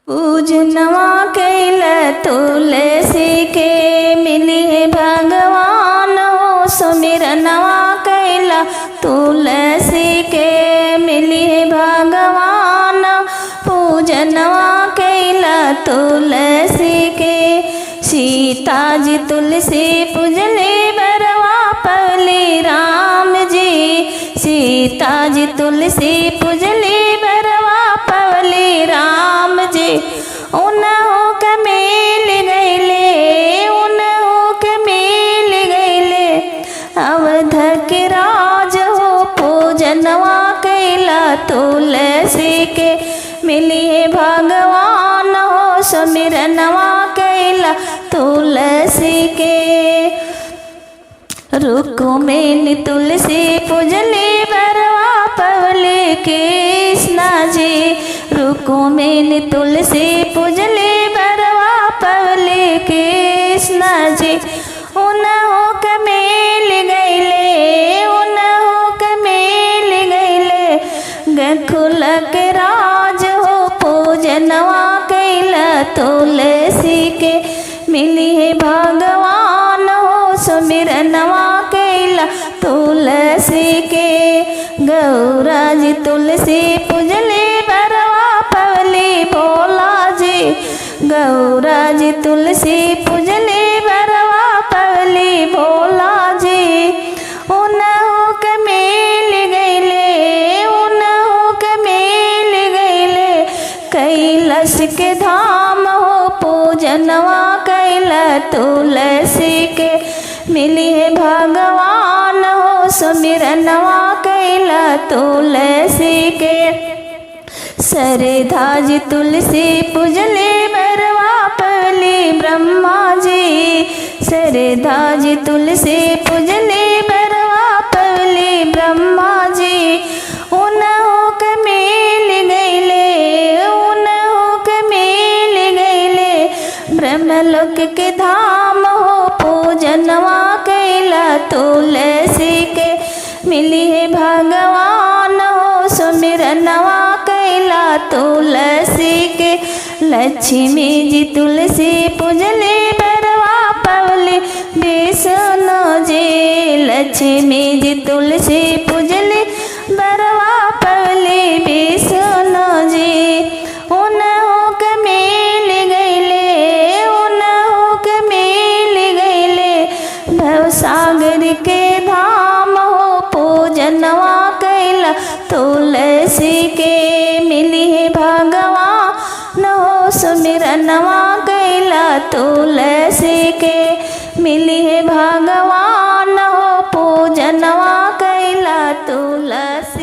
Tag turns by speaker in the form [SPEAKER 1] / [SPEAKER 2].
[SPEAKER 1] पूजनवा कैल तुलसी के मिली है भगवान हो। सुमिरनवा कैल तुलसी के मिली है भगवान। पूजनवा कैल तुलसी के सीता जी तुलसी पूजले बरवा पवली राम जी। सीता जी तुलसी पूजले बरवा पवली राम जी। उनहु के मिल गईले उनहु के मिल गईले अवध के राज हो। पूजनवा कैला तुलसी के मिली है भगवान हो। सुमिरनवा कैला तुलसी के रुक्मिणी तुलसी पूजले बरवा पवले कृष्ण जी। रुक्मिणी तुलसी पूजले बरवा पवले कृष्ण जी। उनहु के मिल गईले उनहु के मिल गईले गोकुल के राज हो। पूजनवा कैला तुलसी के मिली है भगवान हो। सुमिरनवा कैला तुलसी के गौरा जी तुलसी पूजले बरवा पवली भोला जी। गौरा जी तुलसी पूजले बरवा पवली भोला जी। उनहु के मिल गईले उनहु के मिल गईले कैलाश के धाम हो। पूजनवा कैला तुलसी के मिली है भगवान हो। सुमिरनवा कैला तुलसी के सरधा जी तुलसी पूजले बरवा पवली ब्रह्मा जी। सरधा जी तुलसी पूजले बरवा पवली ब्रह्मा जी। उनहु के मिल गईले उनहु के मिल गईले ब्रह्मलोक के धाम हो। पूजनवा कैला तुलसी के मिली है भगवान हो। सुमिरनवा कैला तुलसी के लक्ष्मी जी तुलसी पूजले बरवा पवली विष्णु जी। लक्ष्मी जी तुलसी पूजले बरवा पवली विष्णु जी। उनहु के मिल गईले उनहु के मिल गईले भवसागर के धाम हो। पूजनवा कैला तुलसी के मिली है भगवान हो। सुमिरनवा कैला तुलसी के मिली है भगवान हो। पूजनवा कैला तुलसी।